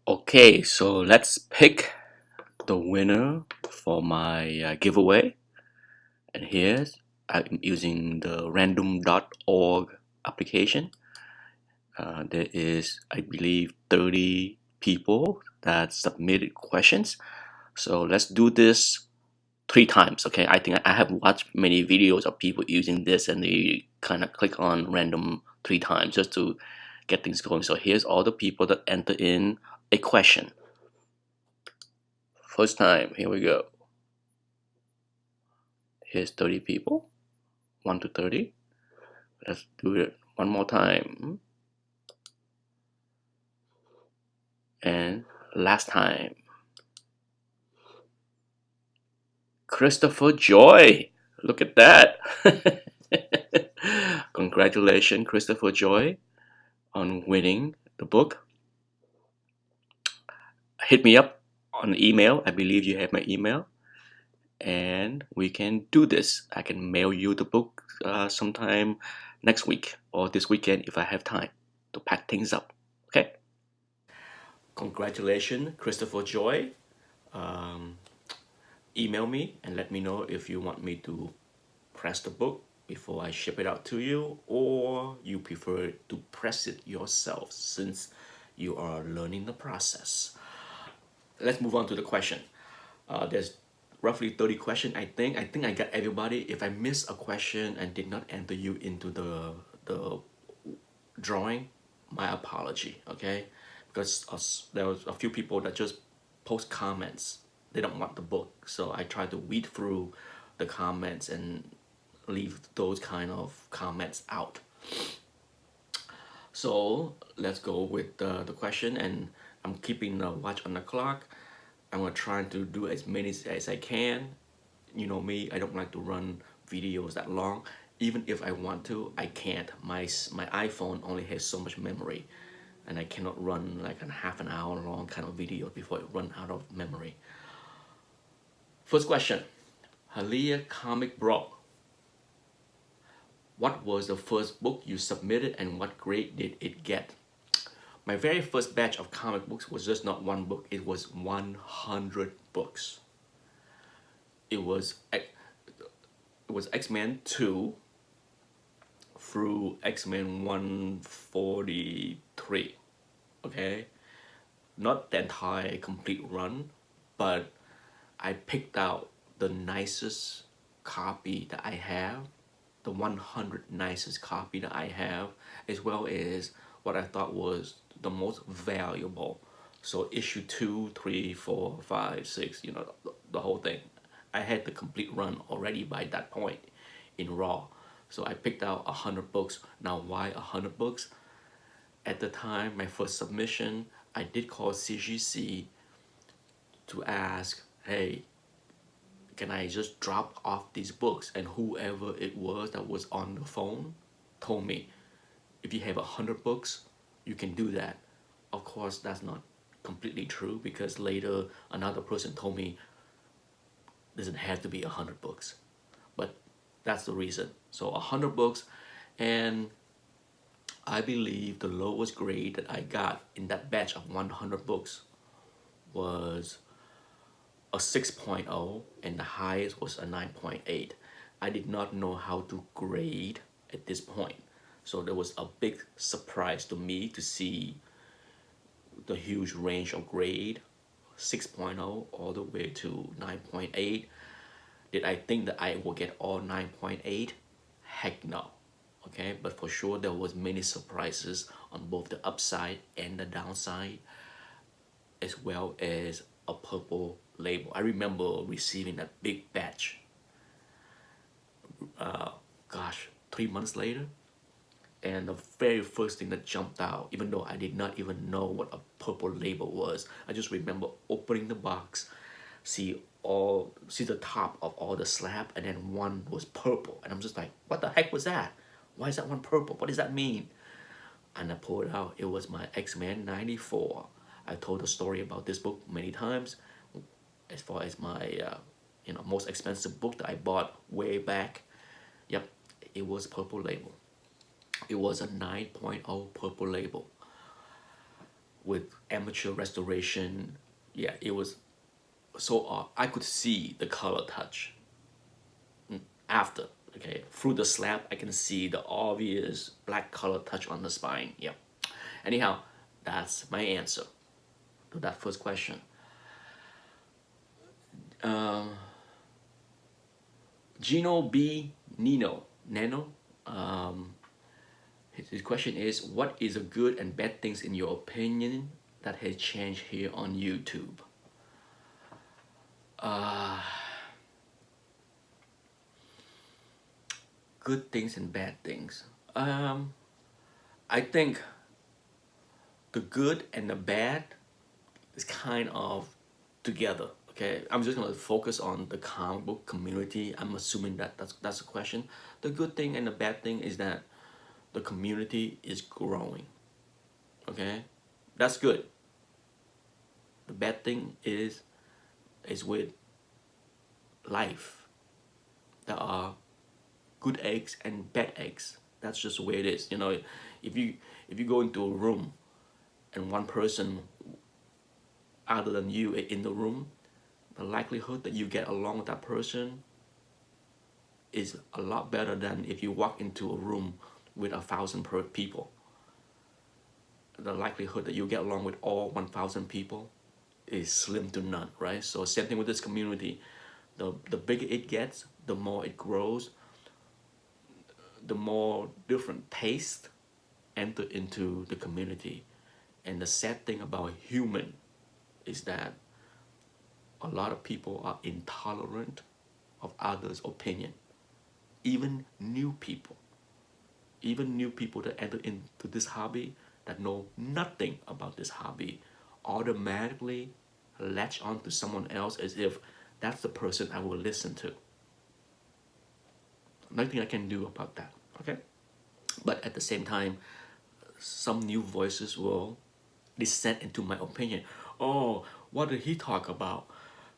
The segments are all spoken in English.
Okay, so let's pick the winner for my giveaway. And here's I'm using the random.org application. There is, I believe, 30 people that submitted questions. So let's do this 3 times. Okay, I think I have watched many videos of people using this and they kind of click on random 3 times just to get things going. So here's all the people that enter in a question. First time, here we go. Here's 30 people, 1 to 30. Let's do it one more time. And last time. Christopher Joy. Look at that. Congratulations, Christopher Joy, on winning the book. Hit me up on email. I believe you have my email. And we can do this. I can mail you the book sometime next week or this weekend if I have time to pack things up. Okay? Congratulations, Christopher Joy. Um, Email me and let me know if you want me to press the book before I ship it out to you, or you prefer to press it yourself since you are learning the process. Let's move on to the question. There's roughly 30 questions, I think. I think I got everybody. If I miss a question and did not enter you into the drawing, my apology, okay? Because there was a few people that just post comments. They don't want the book, so I try to weed through the comments and leave those kind of comments out. So let's go with the question, and I'm keeping the watch on the clock. I'm gonna try to do as many as I can. You know me, I don't like to run videos that long. Even if I want to, I can't. My iPhone only has so much memory, and I cannot run like a half an hour long kind of video before it run out of memory. First question, Halia Comic Bro. What was the first book you submitted and what grade did it get? My very first batch of comic books was just not one book, it was 100 books. It was X-Men 2 through X-Men 143. Okay? Not the entire complete run, but I picked out the nicest copy that I have, the 100 nicest copy that I have, as well as what I thought was the most valuable. So issue 2, 3, 4, 5, 6, the whole thing. I had the complete run already by that point in Raw. So I picked out 100 books. Now, why 100 books? At the time, my first submission, I did call CGC to ask, hey, can I just drop off these books? And whoever it was that was on the phone told me, if you have 100 books, you can do that. Of course, that's not completely true because later another person told me doesn't have to be 100 books, but that's the reason. So 100 books, and I believe the lowest grade that I got in that batch of 100 books was a 6.0 and the highest was a 9.8. I did not know how to grade at this point. So there was a big surprise to me to see the huge range of grade 6.0 all the way to 9.8. Did I think that I will get all 9.8? Heck no. Okay, but for sure there was many surprises on both the upside and the downside, as well as a purple label. I remember receiving that big batch, gosh, 3 months later. And the very first thing that jumped out, even though I did not even know what a purple label was, I just remember opening the box, see the top of all the slab, and then one was purple, and I'm just like, what the heck was that? Why is that one purple? What does that mean? And I pulled it out. It was my X-Men 94. I told the story about this book many times, as far as my most expensive book that I bought way back. Yep, it was purple label. It was a 9.0 purple label. with amateur restoration. Yeah, it was so I could see the color touch after. Okay, through the slab, I can see the obvious black color touch on the spine. Yep. Anyhow, that's my answer to that first question. Gino B. Nano. Um, his question is, what is the good and bad things in your opinion that has changed here on YouTube? Good things and bad things. I think the good and the bad is kind of together. Okay, I'm just gonna focus on the comic book community. I'm assuming that that's the question. The good thing and the bad thing is that the community is growing. Okay, that's good. The bad thing is with life. There are good eggs and bad eggs. That's just the way it is. You know, if you go into a room and one person other than you in the room, the likelihood that you get along with that person is a lot better than if you walk into a room with 1,000 people. The likelihood that you get along with all 1,000 people is slim to none, right? So same thing with this community. The bigger it gets, the more it grows, the more different tastes enter into the community. And the sad thing about human is that a lot of people are intolerant of others' opinion. Even new people. Even new people that enter into this hobby that know nothing about this hobby automatically latch on to someone else as if that's the person I will listen to. Nothing I can do about that, okay? But at the same time, some new voices will dissent into my opinion. Oh, what did he talk about?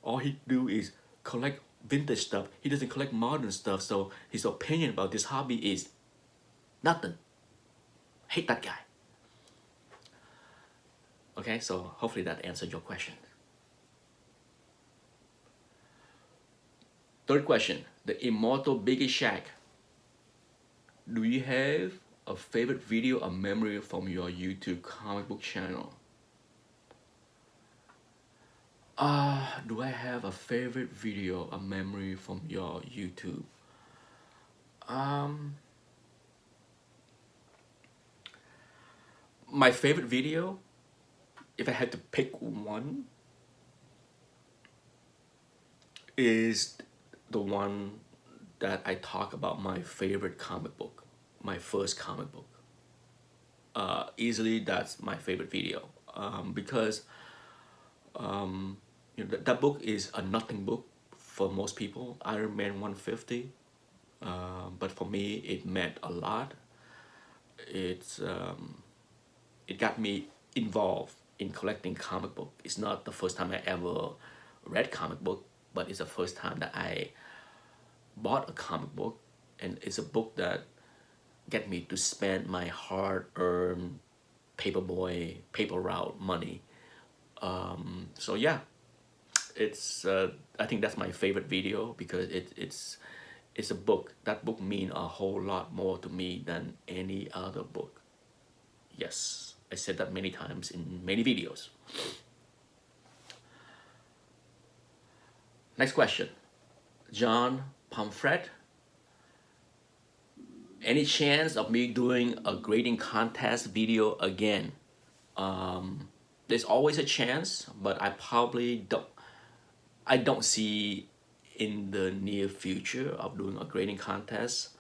All he do is collect vintage stuff. He doesn't collect modern stuff, so his opinion about this hobby is nothing. Hate that guy. Okay, so hopefully that answered your question. Third question, the immortal Biggie Shack. Do you have a favorite video or memory from your YouTube comic book channel? Do I have a favorite video or memory from your YouTube? My favorite video, if I had to pick one, is the one that I talk about my favorite comic book, my first comic book. Easily, that's my favorite video because you know, that book is a nothing book for most people. Iron Man 150, but for me, it meant a lot. It's it got me involved in collecting comic book. It's not the first time I ever read comic book, but it's the first time that I bought a comic book, and it's a book that get me to spend my hard-earned paperboy paper route money. So yeah, it's I think that's my favorite video because it's a book. That book mean a whole lot more to me than any other book. Yes, I said that many times in many videos. Next question, John Pomfret. Any chance of me doing a grading contest video again? There's always a chance, but I don't see in the near future of doing a grading contest.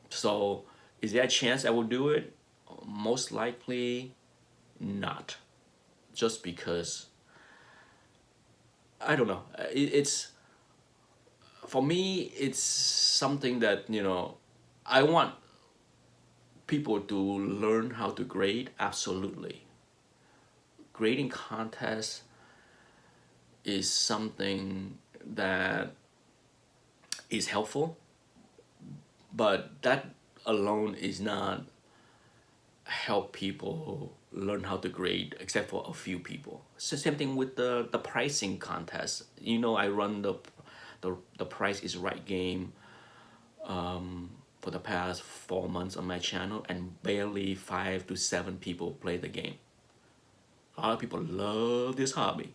So is there a chance I will do it? Most likely not. Just because, I don't know. It's, for me, it's something that, you know, I want people to learn how to grade, absolutely. Grading contest is something that is helpful, but that alone is not help people learn how to grade except for a few people. So same thing with the pricing contest. You know, I run the Price is Right game for the past 4 months on my channel, and barely 5 to 7 people play the game. A lot of people love this hobby,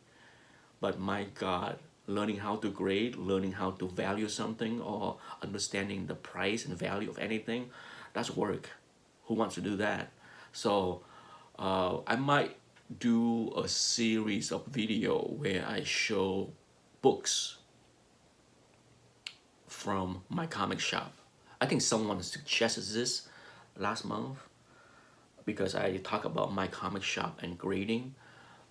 but my God, learning how to grade, learning how to value something, or understanding the price and value of anything, that's work. Who wants to do that? So I might do a series of video where I show books from my comic shop. I think someone suggested this last month because I talk about my comic shop and grading.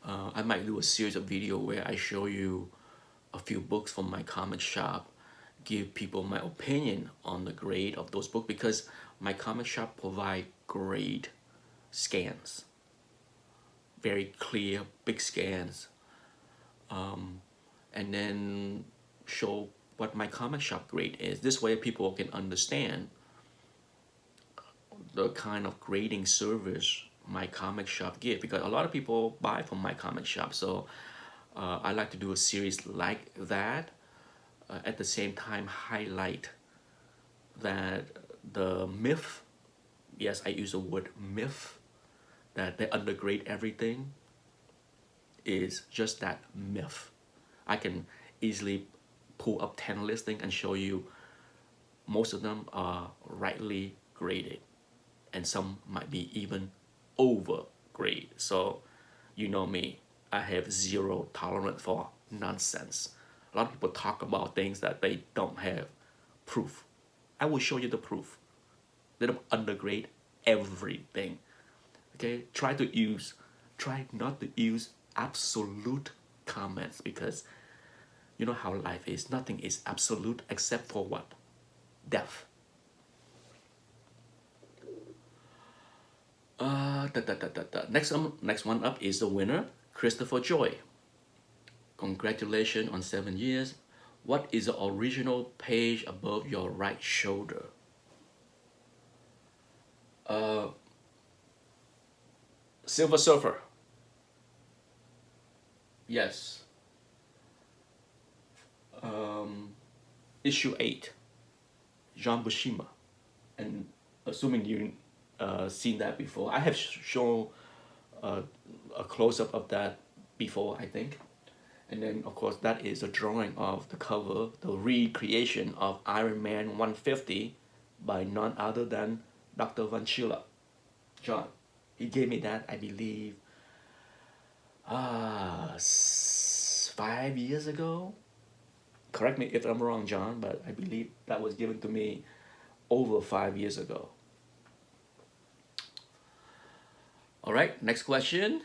I might do a series of video where I show you a few books from my comic shop, give people my opinion on the grade of those books, because my comic shop provide grade scans, very clear, big scans, and then show what my comic shop grade is. This way people can understand the kind of grading service my comic shop give, because a lot of people buy from my comic shop. So I like to do a series like that, at the same time highlight that the myth, yes, I use the word myth, that they undergrade everything, is just that myth. I can easily pull up 10 listings and show you most of them are rightly graded, and some might be even over grade. So you know me, I have zero tolerance for nonsense. A lot of people talk about things that they don't have proof. I will show you the proof. They don't undergrade everything. Okay, try not to use absolute comments, because you know how life is. Nothing is absolute except for what? Death. Next one up is the winner, Christopher Joy. Congratulations on 7 years. What is the original page above your right shoulder? Silver Surfer. Yes. Issue 8. John Buscema. And assuming you seen that before, I have shown a close-up of that before, I think. And then, of course, that is a drawing of the cover, the recreation of Iron Man 150 by none other than Dr. Van Schiller. John, he gave me that, I believe, 5 years ago. Correct me if I'm wrong, John, but I believe that was given to me over 5 years ago. All right, next question.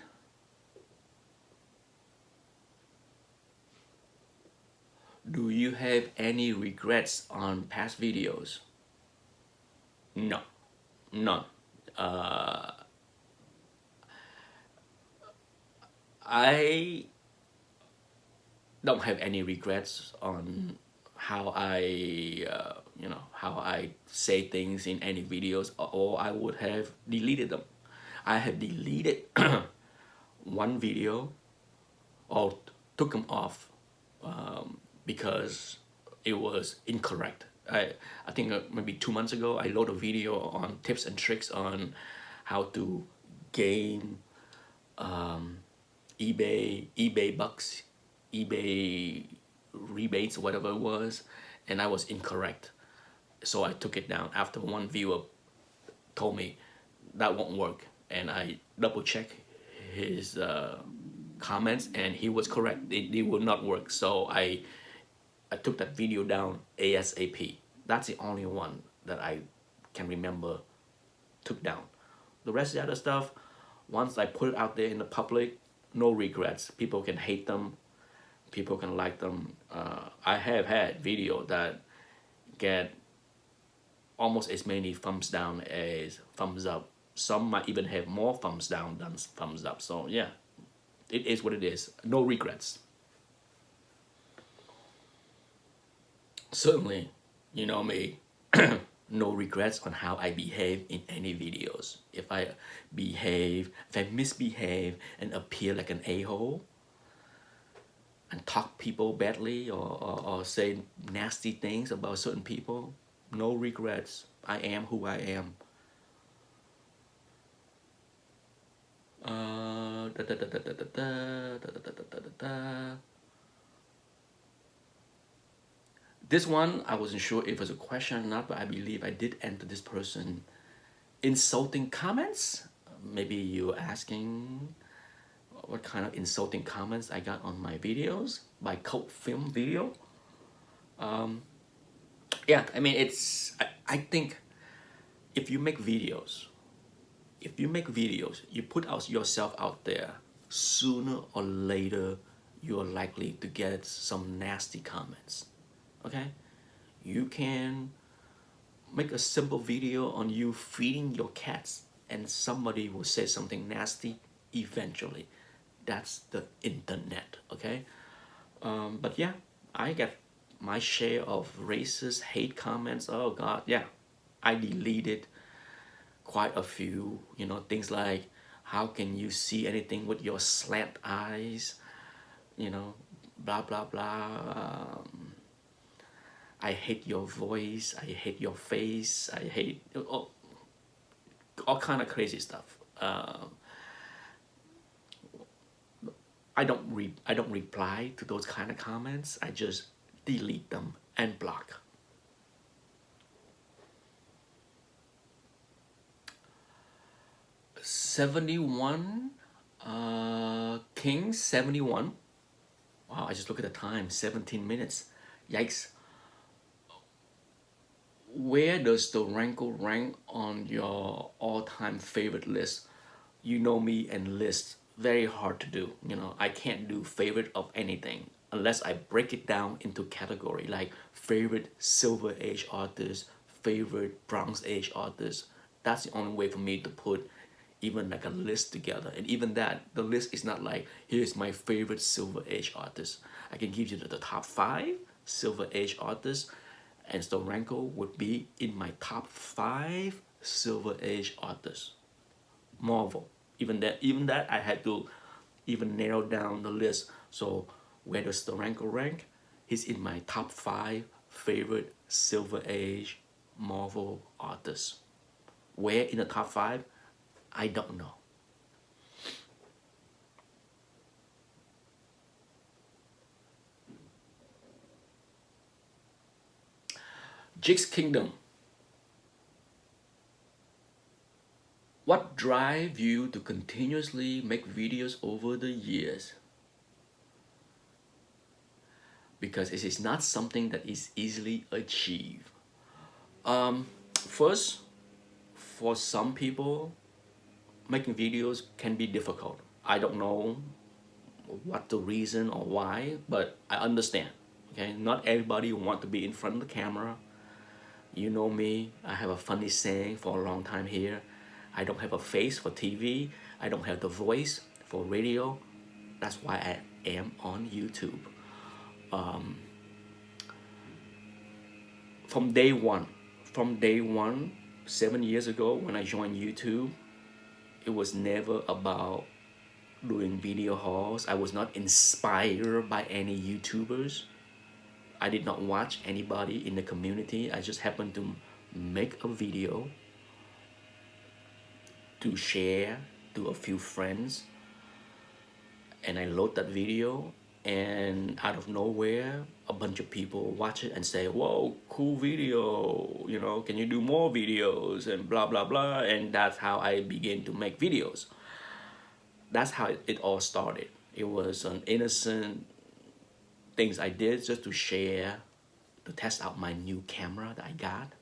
Do you have any regrets on past videos? No, none. I don't have any regrets on how I say things in any videos, or I would have deleted them. I have deleted one video, or took them off, because it was incorrect. I think maybe 2 months ago, I loaded a video on tips and tricks on how to gain eBay bucks, eBay rebates, whatever it was, and I was incorrect. So I took it down after one viewer told me that won't work, and I double checked his comments, and he was correct. It will not work. So I took that video down ASAP. That's the only one that I can remember took down. The rest of the other stuff, once I put it out there in the public, no regrets. People can hate them, people can like them. I have had video that get almost as many thumbs down as thumbs up. Some might even have more thumbs down than thumbs up. So yeah, it is what it is. No regrets. Certainly, you know me, no regrets on how I behave in any videos. If I misbehave and appear like an a-hole and talk people badly, or say nasty things about certain people, no regrets. I am who I am. Da, da, da, da, da, da, da, da, da, da, da, da. This one, I wasn't sure if it was a question or not, but I believe I did enter this person insulting comments. Maybe you're asking what kind of insulting comments I got on my videos, my cult film video. Yeah, I mean, I think if you make videos, you put yourself out there, sooner or later, you're likely to get some nasty comments. Okay? You can make a simple video on you feeding your cats and somebody will say something nasty eventually. That's the internet, okay? But yeah, I get my share of racist hate comments. Oh God, yeah. I deleted quite a few, things like, how can you see anything with your slant eyes? Blah, blah, blah. I hate your voice. I hate your face. I hate all kind of crazy stuff. I don't reply to those kind of comments. I just delete them and block. '71, King 71. Wow, I just look at the time, 17 minutes. Yikes. Where does the rankle rank on your all-time favorite list? You know me, and lists very hard to do. I can't do favorite of anything unless I break it down into category, like favorite Silver Age artist, favorite Bronze Age artist. That's the only way for me to put even like a list together. And even that, the list is not like, here's my favorite Silver Age artist. I can give you the top 5 Silver Age artists, and Storenko would be in my top 5 Silver Age artists. Marvel. Even that I had to even narrow down the list. So where does Storenko rank? He's in my top 5 favorite Silver Age Marvel artists. Where in the top 5? I don't know. Jigs Kingdom. What drives you to continuously make videos over the years? Because it is not something that is easily achieved. First, for some people, making videos can be difficult. I don't know what the reason or why, but I understand. Okay, not everybody want to be in front of the camera. You know me, I have a funny saying for a long time here. I don't have a face for TV. I don't have the voice for radio. That's why I am on YouTube. From day one, 7 years ago when I joined YouTube, it was never about doing video hauls. I was not inspired by any YouTubers. I did not watch anybody in the community. I just happened to make a video to share to a few friends, and I load that video, and out of nowhere a bunch of people watch it and say, whoa, cool video, can you do more videos, and blah blah blah. And that's how I began to make videos. That's how it all started. It was an innocent things I did just to share, to test out my new camera that I got.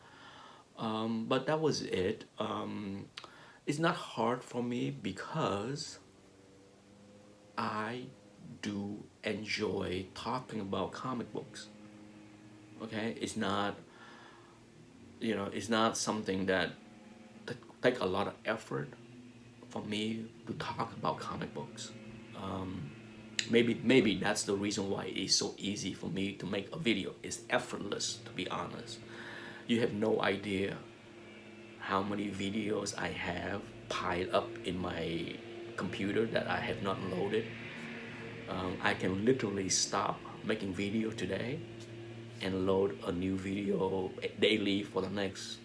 But that was it. It's not hard for me because I do enjoy talking about comic books. Okay, it's not something that take a lot of effort for me to talk about comic books. Maybe that's the reason why it's so easy for me to make a video. It's effortless, to be honest. You have no idea how many videos I have piled up in my computer that I have not loaded. I can literally stop making video today and load a new video daily for the next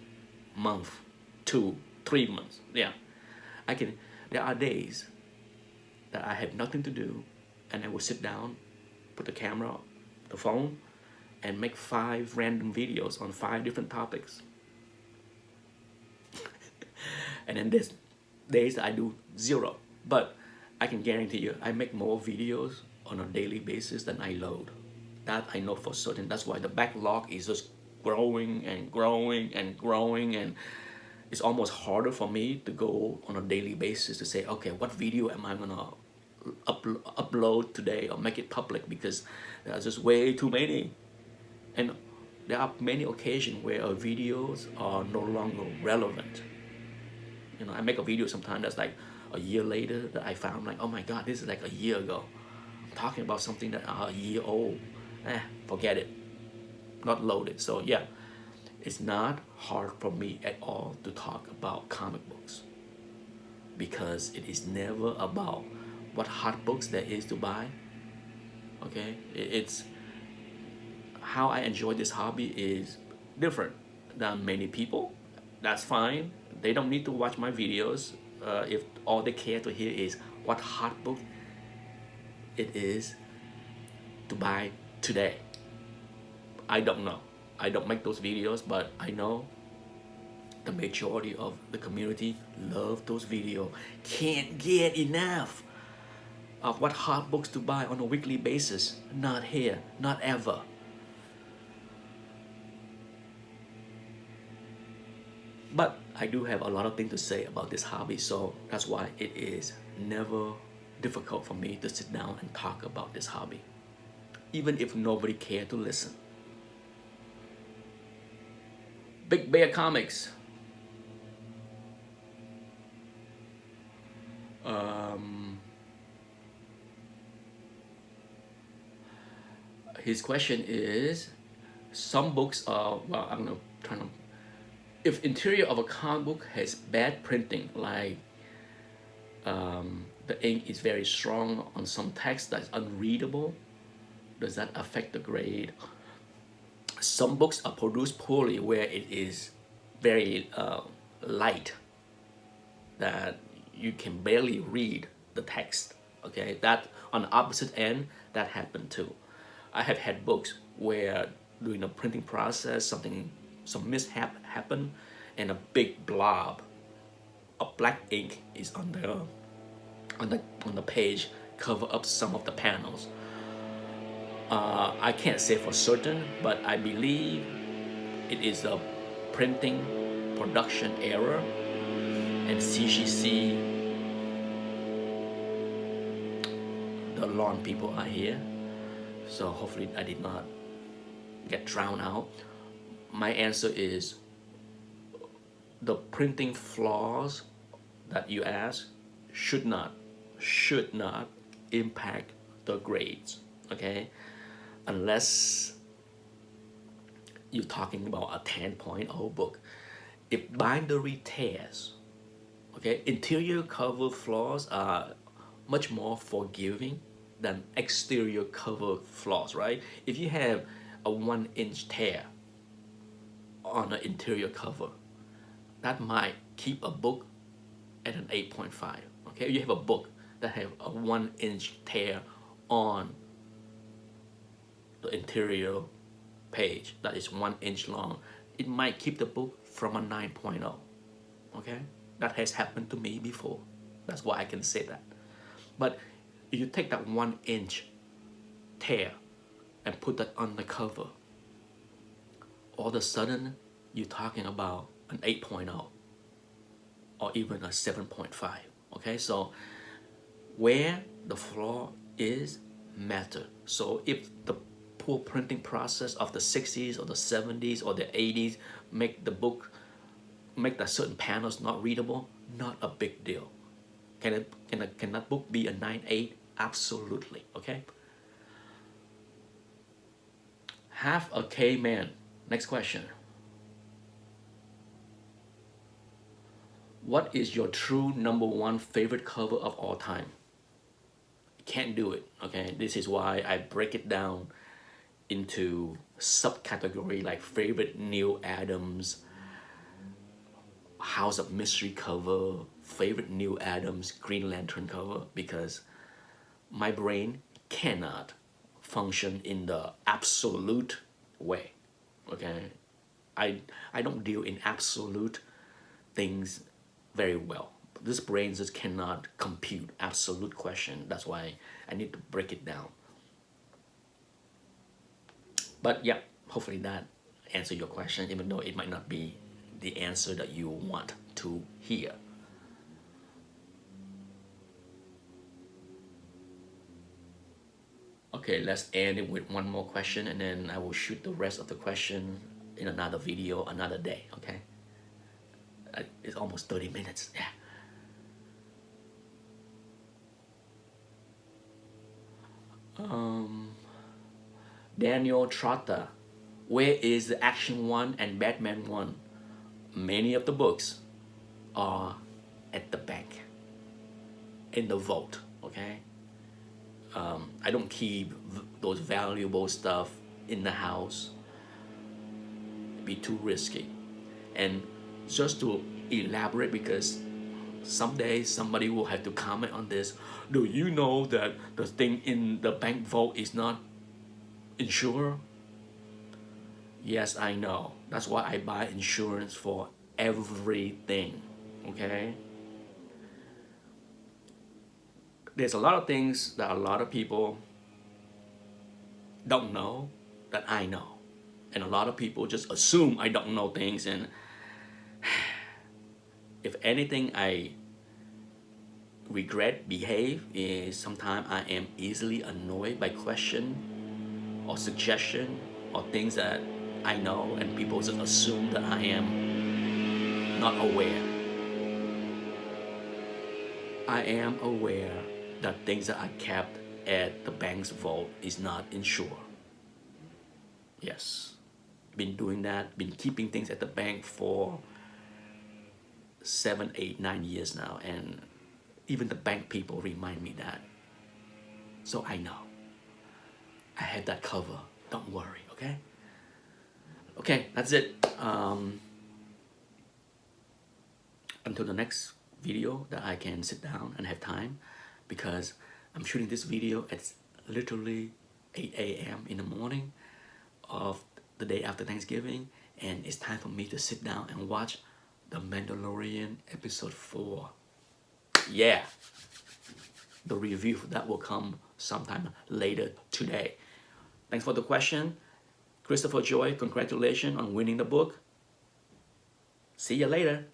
month, 2, 3 months. Yeah, I can. There are days that I have nothing to do, and I will sit down, put the camera, the phone, and make 5 random videos on 5 different topics. And then there's days I do 0. But I can guarantee you, I make more videos on a daily basis than I load. That I know for certain. That's why the backlog is just growing and growing and growing, and it's almost harder for me to go on a daily basis to say, okay, what video am I gonna upload today or make it public, because there's just way too many. And there are many occasions where our videos are no longer relevant. You know, I make a video sometimes that's like a year later that I found like, oh my God, this is like a year ago. I'm talking about something that are a year old. Forget it. Not loaded. So yeah, it's not hard for me at all to talk about comic books, because it is never about what hot books there is to buy. Okay, it's how I enjoy this hobby is different than many people. That's fine. They don't need to watch my videos if all they care to hear is what hot book it is to buy today. I don't know. I don't make those videos, but I know the majority of the community love those videos. Can't get enough of what hot books to buy on a weekly basis. Not here, not ever. But I do have a lot of things to say about this hobby, so that's why it is never difficult for me to sit down and talk about this hobby, even if nobody cares to listen. Big Bear Comics. His question is, some books are, well, I'm gonna try to, if interior of a comic book has bad printing, like the ink is very strong on some text that's unreadable, does that affect the grade? Some books are produced poorly where it is very light, that you can barely read the text. Okay, that on the opposite end, that happened too. I have had books where during the printing process, some mishap happened, and a big blob of black ink is on the page, cover up some of the panels. I can't say for certain, but I believe it is a printing production error, and CGC, the lawn people are here, so hopefully I did not get drowned out. My answer is the printing flaws that you ask should not impact the grades. Okay, unless you're talking about a 10.0 book. If bindery tears, okay, interior cover flaws are much more forgiving than exterior cover flaws, right? If you have a 1-inch tear on an interior cover, that might keep a book at an 8.5. Okay, you have a book that have a 1-inch tear on the interior page that is 1 inch long, it might keep the book from a 9.0. Okay, that has happened to me before. That's why I can say that. But if you take that 1-inch tear and put that on the cover, all of a sudden you're talking about an 8.0 or even a 7.5. Okay, so where the flaw is matter. So if the poor printing process of the 60s or the 70s or the 80s make the book, make that certain panels not readable, not a big deal. Can that book be a 9.8? Absolutely. Okay. Half a K man. Next question. What is your true number one favorite cover of all time? Can't do it, okay? This is why I break it down into subcategory like favorite Neil Adams, House of Mystery cover, favorite Neil Adams Green Lantern cover, because my brain cannot function in the absolute way, okay? I don't deal in absolute things very well. This brain just cannot compute absolute question. That's why I need to break it down. But yeah, hopefully that answer your question, even though it might not be the answer that you want to hear. Okay, let's end it with one more question, and then I will shoot the rest of the question in another video another day, okay? It's almost 30 minutes, yeah. Daniel Trotter, where is the Action 1 and Batman 1? Many of the books are at the bank, in the vault, okay? I don't keep those valuable stuff in the house. It'd be too risky. And just to elaborate, because someday somebody will have to comment on this, do you know that the thing in the bank vault is not insured? Yes, I know. That's why I buy insurance for everything, okay? There's a lot of things that a lot of people don't know that I know. And a lot of people just assume I don't know things, and if anything I regret behave is sometimes I am easily annoyed by question or suggestion or things that I know, and people just assume that I am not aware. I am aware that things that I kept at the bank's vault is not insured. Yes, been doing that, been keeping things at the bank for 7, 8, 9 years now, and even the bank people remind me that. So I know. I have that cover. Don't worry, okay? Okay, that's it. Until the next video that I can sit down and have time, because I'm shooting this video at literally 8 a.m. in the morning of the day after Thanksgiving, and it's time for me to sit down and watch The Mandalorian episode 4. Yeah, the review for that will come sometime later today. Thanks for the question. Christopher Joy, congratulations on winning the book. See you later.